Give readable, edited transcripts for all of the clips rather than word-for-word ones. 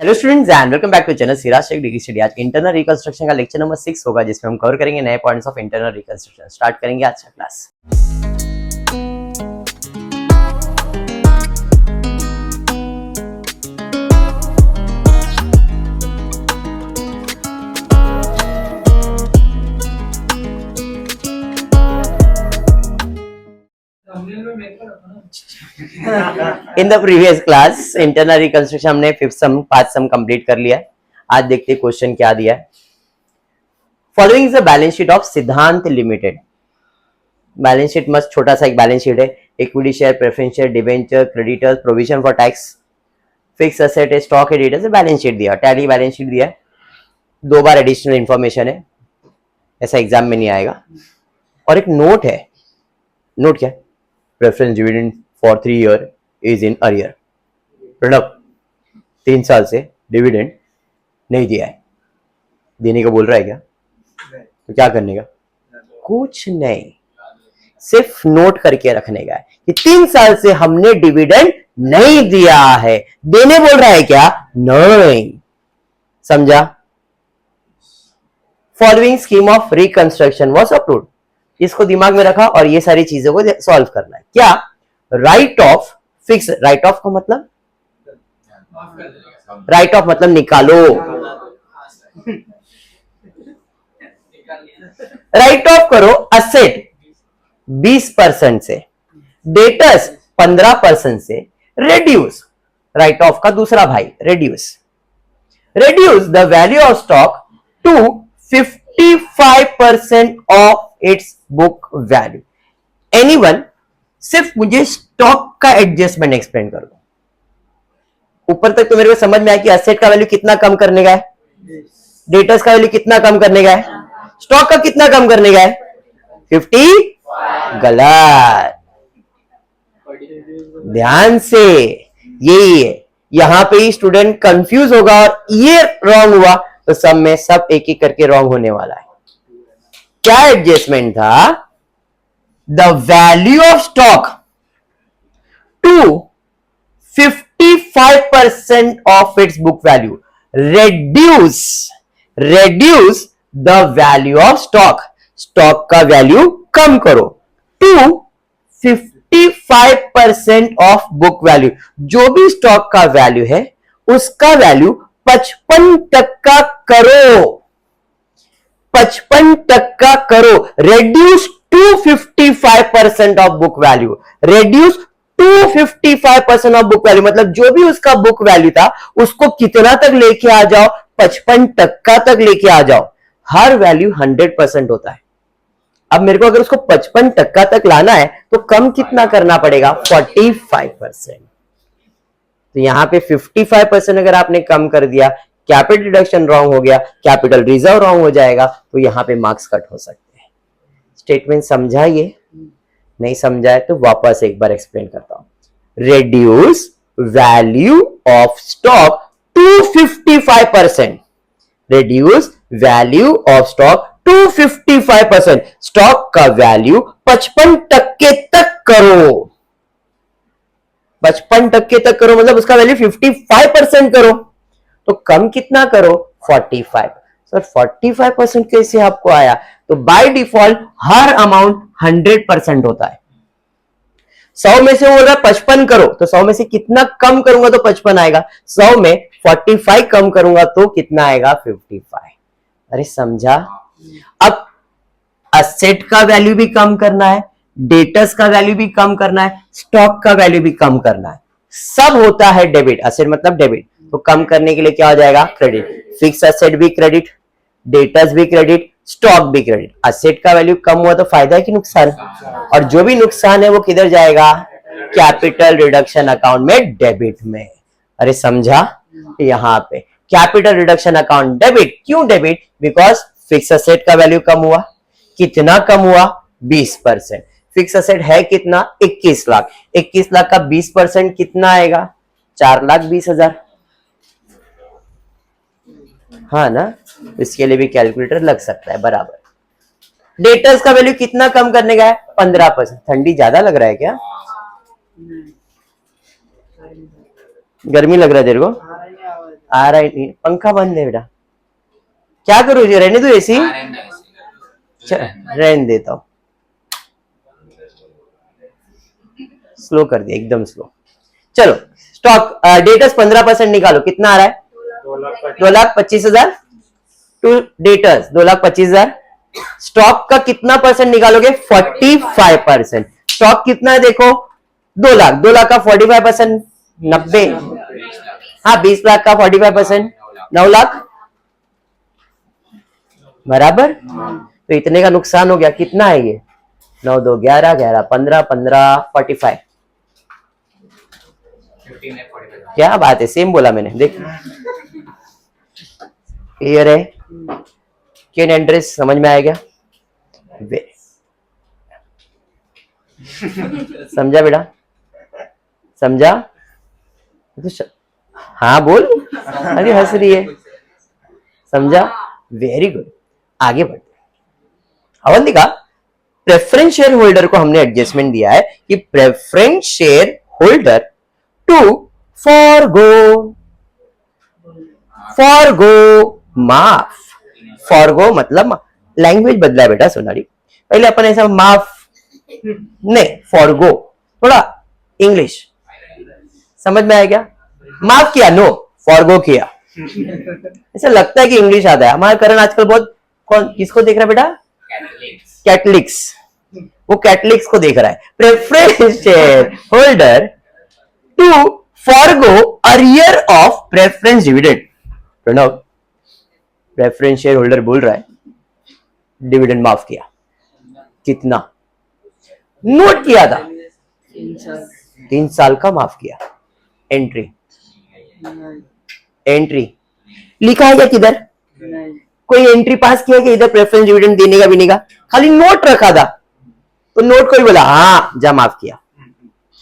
Hello students and welcome back to channel Siraj Shaikh degree study. आज internal reconstruction का lecture number 6 होगा, जिसमें हम कवर करेंगे नए points of internal reconstruction. Start करेंगे आज का class. In the previous class internal reconstruction हमने 5th सम 5 सम कंप्लीट कर लिया है। आज देखते हैं क्वेश्चन क्या दिया है। Following is the balance sheet of सिद्धांत लिमिटेड। बैलेंस शीट मस्त छोटा सा एक बैलेंस शीट है। Equity share, preference share, debenture, creditors, provision for tax, fix asset है, स्टॉक है, डिटेल्स है, बैलेंस शीट दिया, टैली बैलेंस शीट दिया है। 2 बार एडिशनल इंफॉर्मेशन है, ऐसा एग्जाम में नहीं आएगा। और एक नोट है। नोट क्या है? Preference dividend for 3 year is in arrear. Product 3 साल से डिविडेंड नहीं दिया है, देने का बोल रहा है क्या? तो क्या करने का? कुछ नहीं, सिर्फ नोट करके रखने का है कि 3 साल से हमने डिविडेंड नहीं दिया है। देने बोल रहा है क्या? नहीं। समझा? Following scheme of reconstruction was approved. इसको दिमाग में रखा और ये सारी चीजों को सॉल्व करना है। क्या? Right of fix. Right of का मतलब, राइट ऑफ मतलब निकालो। राइट ऑफ करो असेट 20% से, डेटर्स 15% से, रेड्यूस। राइट ऑफ का दूसरा भाई reduce. Reduce the value of stock to 55% of its book value. Anyone, सिर्फ मुझे स्टॉक का एडजस्टमेंट एक्सप्लेन कर दो। ऊपर तक तो मेरे को समझ में आया कि एसेट का वैल्यू कितना कम करने का है, डेटर्स का वैल्यू कितना कम करने का है, स्टॉक का कितना कम करने का है? 50। गलत। ध्यान से, यही है। यहां पे ही स्टूडेंट कंफ्यूज होगा और ये रॉन्ग हुआ तो सब में सब एक एक करके रॉन्ग होने वाला है। क्या एडजस्टमेंट था? The value of stock to 55% of its book value. Reduce the value of stock. Stock का वैल्यू कम करो टू 55% ऑफ बुक वैल्यू। जो भी स्टॉक का वैल्यू है उसका वैल्यू 55% करो। 55% करो। Reduce to 55% of book value. Reduce to 55% of book value मतलब जो भी उसका बुक वैल्यू था उसको कितना तक लेके आ जाओ? 55% तक लेके आ जाओ। हर वैल्यू 100% होता है। अब मेरे को अगर उसको 55% तक लाना है तो कम कितना करना पड़ेगा? 45%। तो यहां पे 55% अगर आपने कम कर दिया, कैपिटल डिडक्शन रॉन्ग हो गया, कैपिटल रिजर्व रॉन्ग हो जाएगा, तो यहां पे मार्क्स कट हो सकते हैं। स्टेटमेंट समझाइए, नहीं समझाए तो वापस एक बार एक्सप्लेन करता हूं। Reduce value of stock to 55%। Reduce value of stock to 55%। Stock का वैल्यू 55% तक करो। 55% तक करो मतलब उसका वैल्यू 55% करो। तो कम कितना करो? 45। सर 45% कैसे आपको आया? तो बाय डिफॉल्ट हर अमाउंट 100% होता है। 100 में से वो बोल रहा है 55 करो, तो 100 में से कितना कम करूंगा तो 55 आएगा। 100 में 45 कम करूंगा तो कितना आएगा? 55। अरे समझा? अब असेट का वैल्यू भी कम करना है, डेटर्स का वैल्यू भी कम करना है, स्टॉक का वैल्यू भी कम करना है। सब होता है डेबिट। असेट मतलब डेबिट, तो कम करने के लिए क्या हो जाएगा? क्रेडिट। फिक्स असेट भी क्रेडिट, डेटर्स भी क्रेडिट, स्टॉक भी क्रेडिट। असेट का वैल्यू कम हुआ तो फायदा है कि नुकसान? और जो भी नुकसान है वो किधर जाएगा? कैपिटल रिडक्शन अकाउंट में, डेबिट में। अरे समझा? यहां पे कैपिटल रिडक्शन अकाउंट डेबिट। क्यों डेबिट? बिकॉज फिक्स असेट का वैल्यू कम हुआ। कितना कम हुआ? 20%। फिक्स असेट है कितना? 21 लाख। 21 लाख का 20% कितना आएगा? 4,20,000। हाँ ना? इसके लिए भी कैलकुलेटर लग सकता है। बराबर। डेटर्स का वैल्यू कितना कम करने का है? 15%। ठंडी ज्यादा लग रहा है क्या? गर्मी लग रहा है तेरे को? आ रहा नहीं, पंखा बंद है बेटा, क्या करूँ, रहने दो एसी, रहने देता हूँ, स्लो कर दिया, एकदम स्लो। चलो स्टॉक डेटर्स 15% निकालो, कितना आ रहा है? 2,25,000 टू डेटर्स 2,25,000। स्टॉक का कितना परसेंट निकालोगे? 45%। स्टॉक कितना है देखो, 2 लाख, 2 लाख का 45%, 90, हाँ 20 लाख का 45%, 9 लाख बराबर। तो इतने का नुकसान हो गया, कितना है ये? 9 2 11 11 15 15 45, क्या बात है, सेम बोला मैंने, देख क्लियर है? क्यों एंट्रेस समझ में आएगा? समझा बेटा, समझा? हाँ बोल, अरे हंस रही है, समझा? वेरी गुड, आगे बढ़ते। अवंतिका, प्रेफरेंस शेयर होल्डर को हमने एडजस्टमेंट दिया है कि preference share holder to forgo माफ, फॉरगो मतलब लैंग्वेज बदला है बेटा सोनाली, पहले अपन ऐसा माफ नहीं, फॉरगो थोड़ा इंग्लिश समझ में आया क्या? माफ किया, नो फॉरगो किया। ऐसा लगता है कि इंग्लिश आता है, हमारा करण आजकल बहुत, कौन किसको देख रहा है बेटा? कैटलिक्स, वो कैटलिक्स को देख रहा है। Preference share holder to forgo arrear of preference dividend. Pranav, preference share holder बोल रहा है डिविडेंड माफ किया, कितना नोट किया था? 3 साल का माफ किया। एंट्री, एंट्री लिखा है क्या किधर? कोई एंट्री पास किया कि इधर प्रेफरेंस डिविडेंड देने का भी नहीं का, खाली नोट रखा था, तो नोट कोई बोला हाँ जा माफ किया,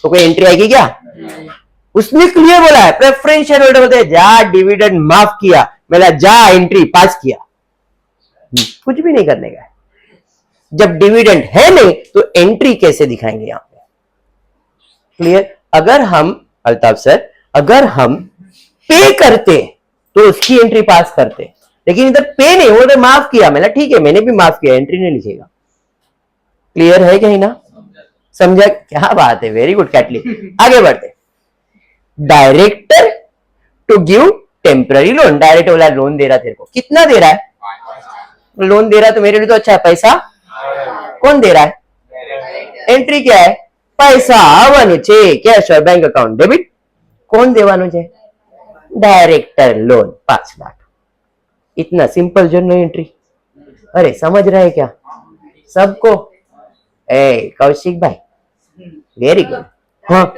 तो कोई एंट्री आएगी क्या? उसने क्लियर बोला है, प्रेफरेंस शेयर होल्डर बोलते हैं जा डिविडेंड माफ किया, बोला जा एंट्री पास किया, कुछ भी नहीं करने का। जब डिविडेंड है नहीं तो एंट्री कैसे दिखाएंगे यहां पे? क्लियर? अगर हम अल्ताफ सर, अगर हम पे करते तो उसकी एंट्री पास करते, लेकिन इधर पे नहीं, वो माफ किया, मैंने ठीक है मैंने भी माफ किया, एंट्री नहीं लिखेगा। क्लियर है कहीं ना? समझा? क्या बात है, वेरी गुड कैटली। आगे बढ़ते। Director to give temporary loan, director बोला लोन दे रहा तेरे को, कितना दे रहा है? लोन दे रहा है तो मेरे लिए तो अच्छा है, पैसा कौन दे रहा है? एंट्री क्या है? पैसा આવવાનું છે, कैश और बैंक अकाउंट डेबिट, कौन देवानो છે? डायरेक्टर लोन 5 लाख, इतना सिंपल जर्नल एंट्री। अरे समझ रहे हैं क्या सबको? ए कौशिक भाई वेरी गुड। हाँ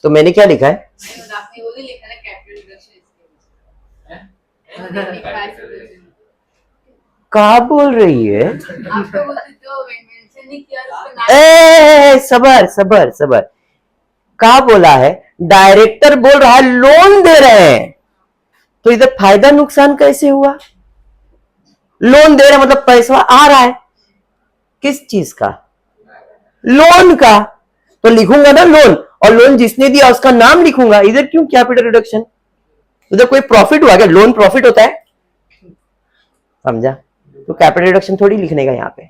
तो मैंने क्या लिखा है? क्या बोल रही है? ए सबर सबर सबर, क्या बोला है? डायरेक्टर बोल रहा है लोन दे रहे हैं, तो इधर फायदा नुकसान कैसे हुआ? लोन दे रहा मतलब पैसा आ रहा है, किस चीज का? लोन का, तो लिखूंगा ना लोन, और लोन जिसने दिया उसका नाम लिखूंगा। इधर क्यों कैपिटल रिडक्शन? उधर कोई प्रॉफिट हुआ क्या? लोन प्रॉफिट होता है, समझा? तो कैपिटल रिडक्शन थोड़ी लिखने का यहाँ पे,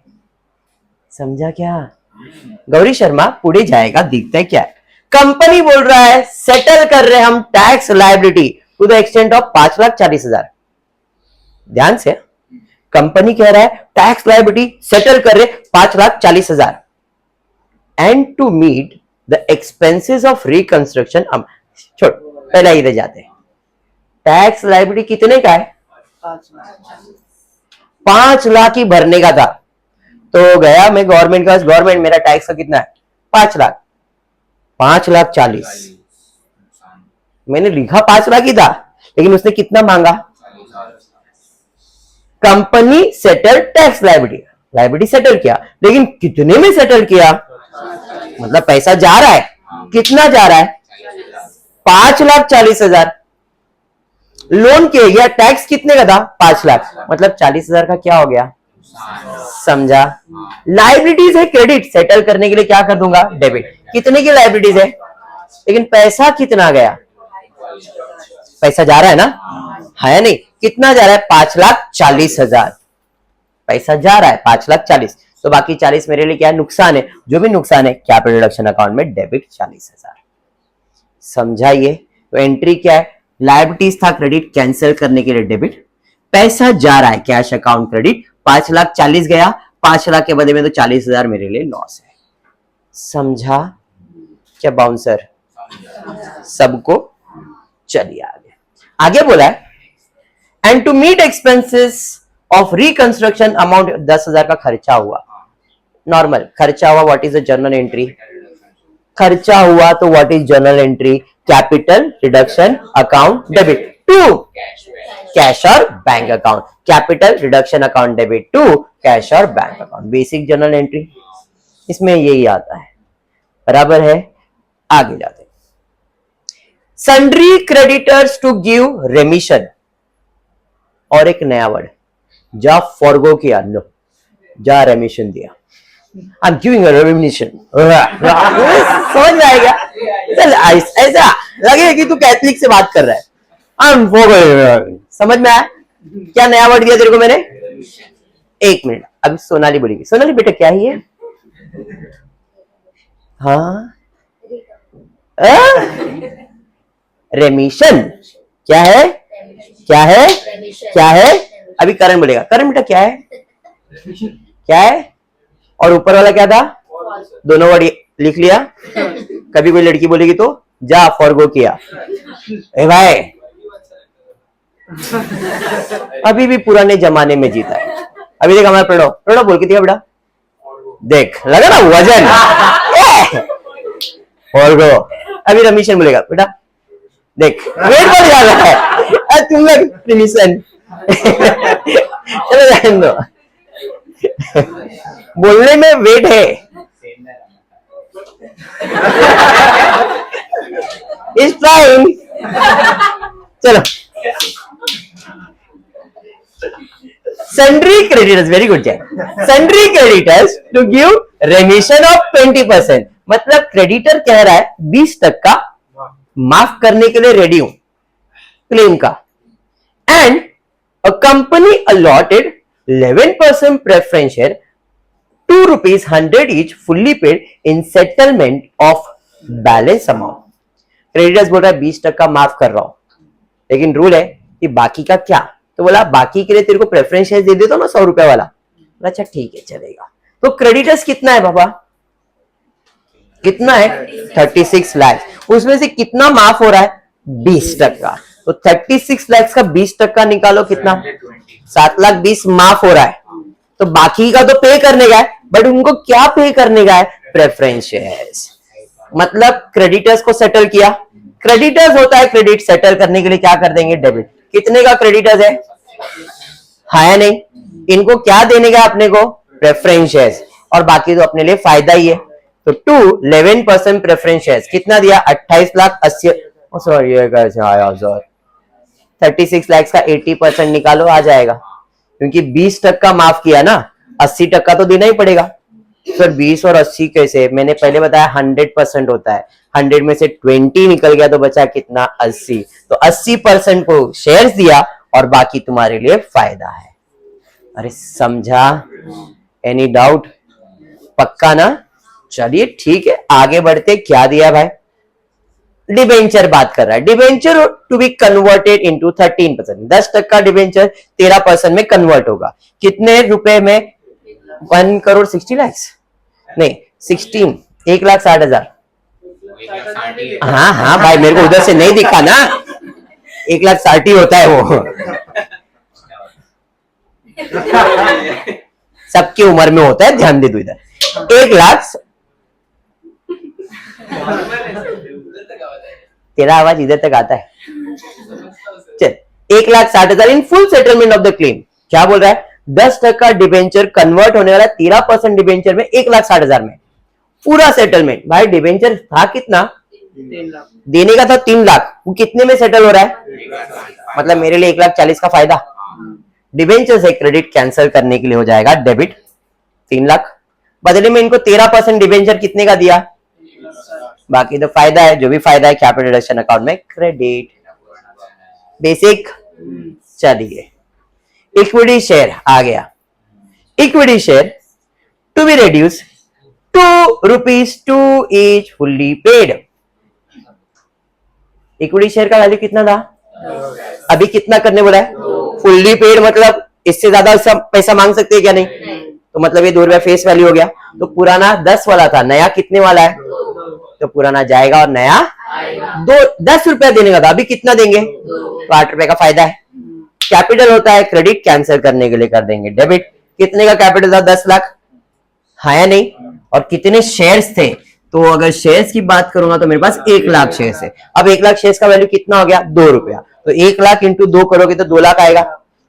समझा क्या? गौरी शर्मा पुढे जाएगा, दिखता है क्या है? कंपनी बोल रहा है सेटल कर रहे हम tax liability to the extent of 5,40,000। ध्यान से, कंपनी कह रहा है टैक्स लायबिलिटी सेटल कर रहे 5,40,000 and to meet the expenses of reconstruction. अब छोड़, पहला इधर जाते हैं। टैक्स लायबिलिटी कितने का है? 5 लाख ही भरने का था, तो गया मैं गवर्नमेंट का, गवर्नमेंट मेरा टैक्स का कितना है? 5 लाख, 5,40,000 मैंने लिखा 5 लाख ही था, लेकिन उसने कितना मांगा? Company settle tax liability, liability settle किया, लेकिन कितने में सेटल किया? मतलब पैसा जा रहा है, कितना जा रहा है? 5,40,000। लोन किया गया, टैक्स कितने का था? 5 लाख, मतलब 40,000 का क्या हो गया? समझा? लायबिलिटीज है क्रेडिट, सेटल करने के लिए क्या कर दूंगा? डेबिट। कितने की लायबिलिटीज है, लेकिन पैसा कितना गया? पैसा जा रहा है ना, है या नहीं? कितना जा रहा है? 5,40,000 पैसा जा रहा है, 5,40,000। तो बाकी 40 मेरे लिए क्या है? नुकसान है। जो भी नुकसान है कैपिटल रिडक्शन अकाउंट में डेबिट 40,000। समझाइए। तो एंट्री क्या है? लायबिलिटीज था क्रेडिट, कैंसिल करने के लिए डेबिट। पैसा जा रहा है कैश अकाउंट क्रेडिट, 5,40,000 गया, 5 लाख के बदले में तो 40,000 मेरे लिए लॉस है। समझा क्या बाउंसर? सबको? चलिए आगे। आगे बोला है and to meet expenses of reconstruction amount 10,000 का खर्चा हुआ। नॉर्मल खर्चा हुआ, what is the journal entry? खर्चा हुआ तो what is journal entry? Capital reduction account debit to cash और bank account, capital reduction account debit to cash और bank account, basic journal entry. इसमें यही आता है, बराबर है। आगे जाते हैं। Sundry creditors to give remission, और एक नया वर्ड, जा फॉरगो किया, नो जा रेमिशन दिया। आई एम गिविंग अ रेमिशन, समझ में आएगा? चल ऐसा लगेगा कि तू कैथलिक से बात कर रहा है। आई एम फॉरगो, समझ में आया? क्या नया वर्ड दिया तेरे को मैंने? एक मिनट, अभी सोनाली बोलेगी। सोनाली बेटा क्या ही है? हाँ, रेमिशन क्या है? क्या है? क्या है? अभी करण बोलेगा। करण बेटा क्या है? क्या है? और ऊपर वाला क्या था? दोनों वर्ड लिख लिया। कभी कोई लड़की बोलेगी तो जा फॉरगो किया। ए भाई, अभी भी पुराने जमाने में जीता है। अभी देख हमारा प्रणव, प्रणव बोल के दिया बेटा, देख लगा ना वजन। फॉरगो। अभी रमीशन बोलेगा बेटा, देख वेट बढ़ जा रहा है, तुम लोग रिमिशन। चलो जान दो, बोलने में वेट है। Is fine. चलो, sundry creditors, very good Jay. Sundry creditors to give remission of 20%, मतलब क्रेडिटर कह रहा है 20% माफ करने के लिए रेडी हूं क्लेम का। And a company allotted 11% preference share, ₹2 each fully paid in settlement of balance amount। Creditors बोल रहा है 20% माफ कर रहा हूं, लेकिन रूल है कि बाकी का क्या? तो बोला बाकी के लिए तेरे को प्रेफरेंस शेयर दे देता हूं ना ₹100 वाला। अच्छा ठीक है चलेगा। तो क्रेडिटर्स कितना है बाबा? कितना है? 36 लाख। उसमें से कितना माफ हो रहा है? 20%। तो 36 लाख का 20% निकालो, कितना? 7,20,000 माफ हो रहा है। तो बाकी का तो पे करने का है, बट उनको क्या पे करने का है? Preference shares. मतलब क्रेडिटर्स को सेटल किया। क्रेडिटर्स होता है क्रेडिट, सेटल करने के लिए क्या कर देंगे? डेबिट। कितने का क्रेडिटर्स है? है नहीं? इनको क्या देने का अपने को? प्रेफरेंस शेयर्स, और बाकी तो अपने लिए फायदा ही है। तो 11% प्रेफरेंस शेयर्स कितना दिया? 28,80,000। सॉरी ये कैसे आया सर? 36 लाख का 80% निकालो, आ जाएगा। क्योंकि 20% माफ किया ना, 80% तो देना ही पड़ेगा। सर 20 और 80 कैसे? मैंने पहले बताया 100% होता है। 100 में से 20 निकल गया तो बचा कितना? 80। तो 80% को शेयर्स दिया और बाकी तुम्हारे लिए फायदा है। अरे समझा? Any doubt? पक्का ना? चलिए ठीक है, आगे बढ़ते। क्या दिया भाई? डिबेंचर बात कर रहा है। Debenture to be converted into 13%, 10% debenture 13% में कन्वर्ट होगा। कितने रुपए में? 1,60,00,000 नहीं 16, 1,60,000। हाँ हाँ भाई, मेरे को उधर से नहीं दिखा ना, 1,60,000 होता है वो। सबकी उम्र में होता है, ध्यान दे दो इधर। 1,00,000, तेरा आवाज इधर तक आता है। चल, 1,60,000 in full settlement of the claim. क्या बोल रहा है? 10% डिबेंचर कन्वर्ट होने वाला, 13% डिबेंचर में 1,60,000 में पूरा सेटलमेंट। भाई डिबेंचर था कितना? 3 लाख देने का था 3 लाख, वो कितने में सेटल हो रहा है? मतलब मेरे लिए 1,40,000 का फायदा। डिबेंचर से क्रेडिट कैंसिल करने के लिए हो जाएगा डेबिट 3 लाख। बदले में इनको 13% डिबेंचर कितने का दिया? बाकी तो फायदा है, जो भी फायदा है कैपिटल रिडक्शन अकाउंट में क्रेडिट। बेसिक। चलिए इक्विटी शेयर आ गया। Equity share to be reduced ₹2 each fully paid। Equity share का वैल्यू कितना था? अभी कितना करने बोला है? फुल्ली पेड, मतलब इससे ज्यादा सब पैसा मांग सकते हैं क्या? नहीं। तो मतलब ये ₹2 फेस वैल्यू हो गया। तो पुराना 10 वाला था, नया कितने वाला है? तो पुराना जाएगा और नया ₹10 देने का था, अभी कितना देंगे? तो ₹8 का फायदा है। कैपिटल होता है क्रेडिट, कैंसिल करने के लिए कर देंगे डेबिट। कितने का कैपिटल था? 10 लाख, हाँ या नहीं? और कितने शेयर्स थे? तो अगर शेयर्स की बात करूंगा तो मेरे पास 1 लाख शेयर्स है। अब 1 लाख शेयर्स का वैल्यू कितना हो गया? ₹2। तो 1 लाख इंटू 2 करोगे तो 2 लाख आएगा।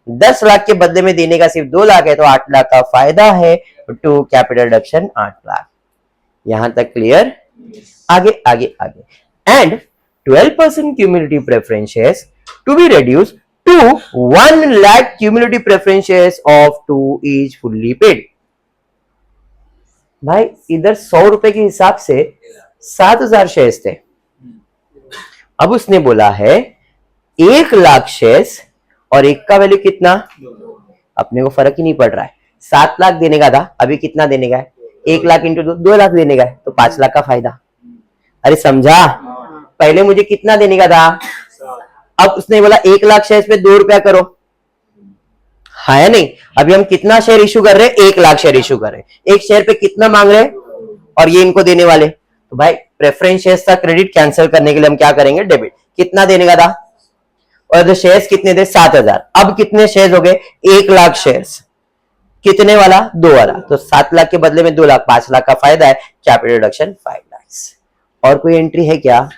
10 लाख के बदले में देने का सिर्फ 2 लाख है, तो 8 लाख का फायदा है। To capital reduction 8 lakh. यहां तक क्लियर? आगे आगे आगे। And 12% cumulative preference shares to be reduced to 1 lakh cumulative preference shares of 2 each fully paid। भाई इधर ₹100 के हिसाब से 7,000 शेयर्स थे। अब उसने बोला है 1 लाख शेयर्स और एक का वैल्यू कितना? अपने को फर्क ही नहीं पड़ रहा है। 7 लाख देने का था, अभी कितना देने का है? 1 लाख इंटू 2 लाख देने का है, तो 5 लाख का फायदा। अरे समझा? पहले मुझे कितना देने का था? अब उसने बोला 1 लाख शेयर्स पे ₹2 करो, हाँ या नहीं? अभी हम कितना शेयर इशू कर रहे हैं? 1 लाख शेयर इशू कर रहे हैं। एक शेयर पे कितना मांग रहे हैं? और ये इनको देने वाले। तो भाई प्रेफरेंस शेयर्स का क्रेडिट कैंसिल करने के लिए हम क्या करेंगे? डेबिट। कितना देने का था? और शेयर्स कितने थे? 7,000। अब कितने शेयर्स हो गए? 1 लाख शेयर्स। कितने वाला? 2 वाला। तो 7 लाख के बदले में 2 लाख, 5 लाख का फायदा है। Capital reduction 5 lakh. और कोई एंट्री है क्या?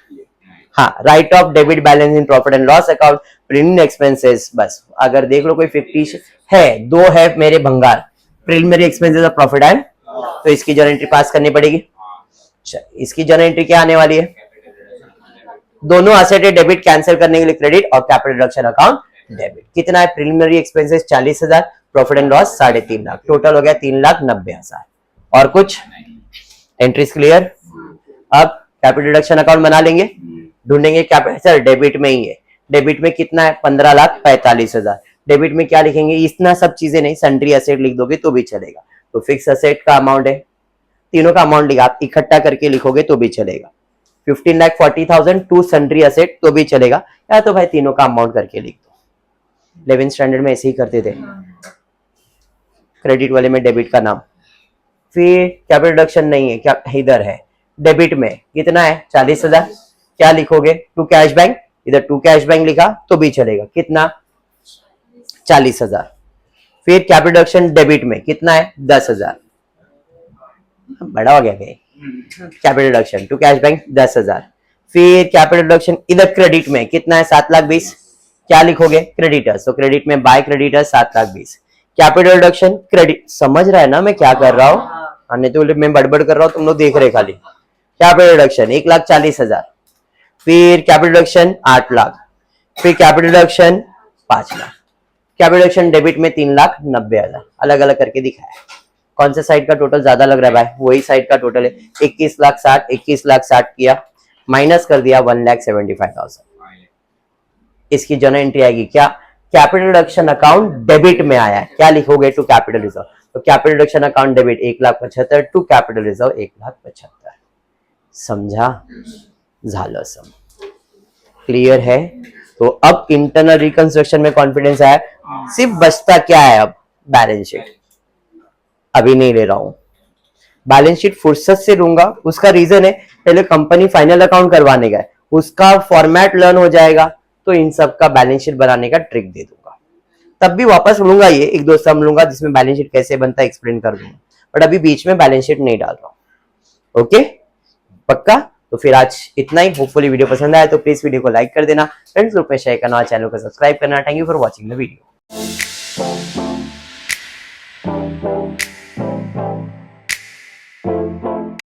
हाँ, right of debit balance in profit and loss account, preliminary expenses. बस अगर देख लो कोई 50 है, 2 है मेरे भंगार, preliminary expenses of profit and, तो इसकी जर्नल एंट्री पास करनी पड़ेगी। इसकी जर्नल एंट्री क्या आने वाली है? दोनों असेट डेबिट, कैंसिल करने के लिए क्रेडिट, और कैपिटल रिडक्शन अकाउंट डेबिट। कितना है? Preliminary expenses 40,000, profit and loss 3.5 lakh, total हो गया 3,90,000। और कुछ एंट्रीज क्लियर? अब कैपिटल रिडक्शन अकाउंट बना लेंगे, ढूंढेंगे कैपिटल डेबिट में ही है। डेबिट में कितना है? 15,45,000। डेबिट में क्या लिखेंगे? इतना सब चीजें नहीं, सन्ड्री असेट लिख दोगे तो भी चलेगा। तो फिक्स असेट का अमाउंट है, तीनों का अमाउंट लिखा, आप इकट्ठा करके लिखोगे तो भी चलेगा। 15,40,000 टू सन्ड्री असेट तो भी चलेगा, या तो भाई तीनों का अमाउंट करके लिख दो। 11th स्टैंडर्ड में ऐसे ही करते थे, क्रेडिट वाले में डेबिट का नाम, फिर कैपिटल रिडक्शन नहीं है, क्या इधर है डेबिट में कितना है? 40,000। क्या लिखोगे? टू कैश बैंक, इधर टू कैश बैंक लिखा तो भी चलेगा। कितना? 40,000। फिर कैपिटल रिडक्शन डेबिट में कितना है? 10,000। बड़ा हो गया क्या? Capital reduction to cash bank 10,000। फिर कैपिटल रिडक्शन इधर क्रेडिट में कितना है? 7,20,000। क्या लिखोगे? क्रेडिटर्स, तो क्रेडिट में by creditors 7,20,000। Capital reduction credit, समझ रहा है ना मैं क्या कर रहा हूँ? नहीं तो मैं बड़बड़ कर रहा हूँ, तुम लोग देख रहे खाली। Capital reduction 1,40,000। फिर कैपिटल रिडक्शन 8 लाख। फिर capital reduction 5 lakh. Capital reduction debit में 3,90,000। अलग अलग करके दिखाया। कौन सा साइड का टोटल ज्यादा लग रहा है भाई? वही साइड का टोटल है। 21,60,21,60 किया, माइनस कर दिया 1,75,000। इसकी जर्नल एंट्री आएगी क्या? कैपिटल रिडक्शन अकाउंट डेबिट में आया है, क्या लिखोगे? To capital reserve. तो capital reduction account debit 1,75,000 to capital reserve 1,75,000। समझा? झालं सम क्लियर है? तो अब इंटरनल रिकंस्ट्रक्शन में कॉन्फिडेंस आया। सिर्फ बचता क्या है अब? Balance sheet. अभी नहीं ले रहा हूं, बैलेंस शीट फुर्सत से लूंगा। उसका रीजन है, पहले कंपनी फाइनल अकाउंट करवाने का है, उसका फॉर्मेट लर्न हो जाएगा, तो इन सब का बैलेंस शीट बनाने का ट्रिक दे दूंगा। तब भी वापस लूंगा, ये 1-2 सम लूंगा जिसमें बैलेंस शीट कैसे बनता है एक्सप्लेन कर दूंगा, बट अभी बीच में बैलेंस शीट नहीं डाल रहा हूं। ओके, पक्का? तो फिर आज इतना ही। होपफुली वीडियो पसंद आया तो प्लीज वीडियो को लाइक कर देना, फ्रेंड्स ग्रुप में शेयर करना, चैनल को सब्सक्राइब करना। Thank you for watching the video.